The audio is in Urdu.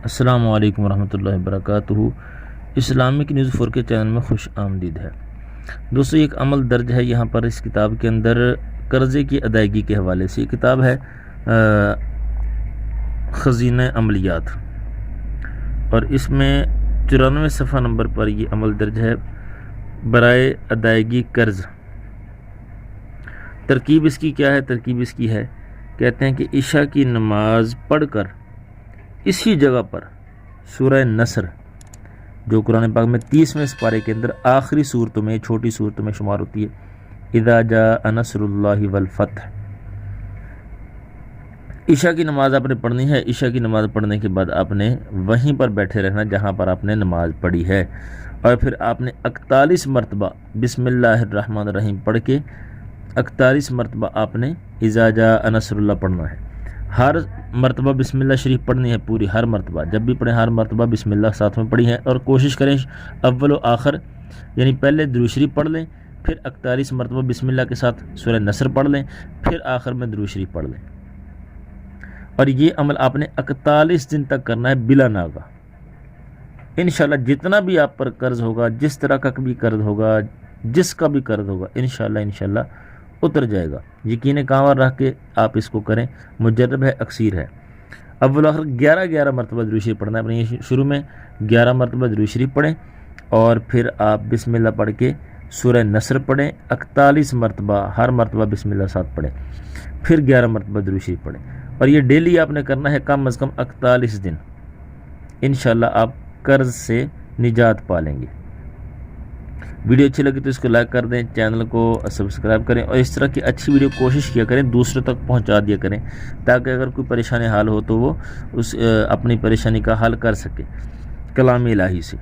السلام علیکم ورحمۃ اللہ وبرکاتہ۔ اسلامک نیوز 4 کے چینل میں خوش آمدید ہے دوستو۔ ایک عمل درج ہے یہاں پر اس کتاب کے اندر قرضے کی ادائیگی کے حوالے سے۔ یہ کتاب ہے خزینہ عملیات، اور اس میں 94 صفحہ نمبر پر یہ عمل درج ہے برائے ادائیگی قرض۔ ترکیب اس کی کیا ہے؟ ترکیب اس کی ہے، کہتے ہیں کہ عشاء کی نماز پڑھ کر اسی جگہ پر سورہ نصر، جو قرآن پاک میں 30ویں سپارے کے اندر آخری صورتوں میں، چھوٹی صورتوں میں شمار ہوتی ہے، اذا جاء نصر اللہ والفتح، عشاء کی نماز آپ نے پڑھنی ہے۔ عشاء کی نماز پڑھنے کے بعد آپ نے وہیں پر بیٹھے رہنا جہاں پر آپ نے نماز پڑھی ہے، اور پھر آپ نے 41 مرتبہ بسم اللہ الرحمن الرحیم پڑھ کے 41 مرتبہ آپ نے اذا جاء نصر اللہ پڑھنا ہے۔ ہر مرتبہ بسم اللہ شریف پڑھنی ہے پوری، ہر مرتبہ جب بھی پڑھیں ہر مرتبہ بسم اللہ ساتھ میں پڑھی ہے، اور کوشش کریں اول و آخر یعنی پہلے درود شریف پڑھ لیں، پھر 41 مرتبہ بسم اللہ کے ساتھ سورہ نصر پڑھ لیں، پھر آخر میں درود شریف پڑھ لیں، اور یہ عمل آپ نے 41 دن تک کرنا ہے بلا ناغہ۔ انشاءاللہ جتنا بھی آپ پر قرض ہوگا، جس طرح کا بھی قرض ہوگا، جس کا بھی قرض ہوگا، انشاءاللہ اتر جائے گا۔ یقین کامر رکھ کے آپ اس کو کریں، مجرب ہے، اکثیر ہے۔ اول آخر 11 مرتبہ درود شریف پڑھنا ہے اپنے شروع میں 11 مرتبہ درود شریف پڑھیں، اور پھر آپ بسم اللہ پڑھ کے سورہ نصر پڑھیں 41 مرتبہ، ہر مرتبہ بسم اللہ ساتھ پڑھیں، پھر 11 مرتبہ درود شریف پڑھیں، اور یہ ڈیلی آپ نے کرنا ہے کم از کم 41 دن۔ انشاءاللہ آپ قرض سے نجات پا لیں گے۔ ویڈیو اچھی لگی تو اس کو لائک کر دیں، چینل کو سبسکرائب کریں، اور اس طرح کی اچھی ویڈیو کوشش کیا کریں دوسروں تک پہنچا دیا کریں، تاکہ اگر کوئی پریشانی حال ہو تو وہ اپنی پریشانی کا حل کر سکے کلام الہی سے۔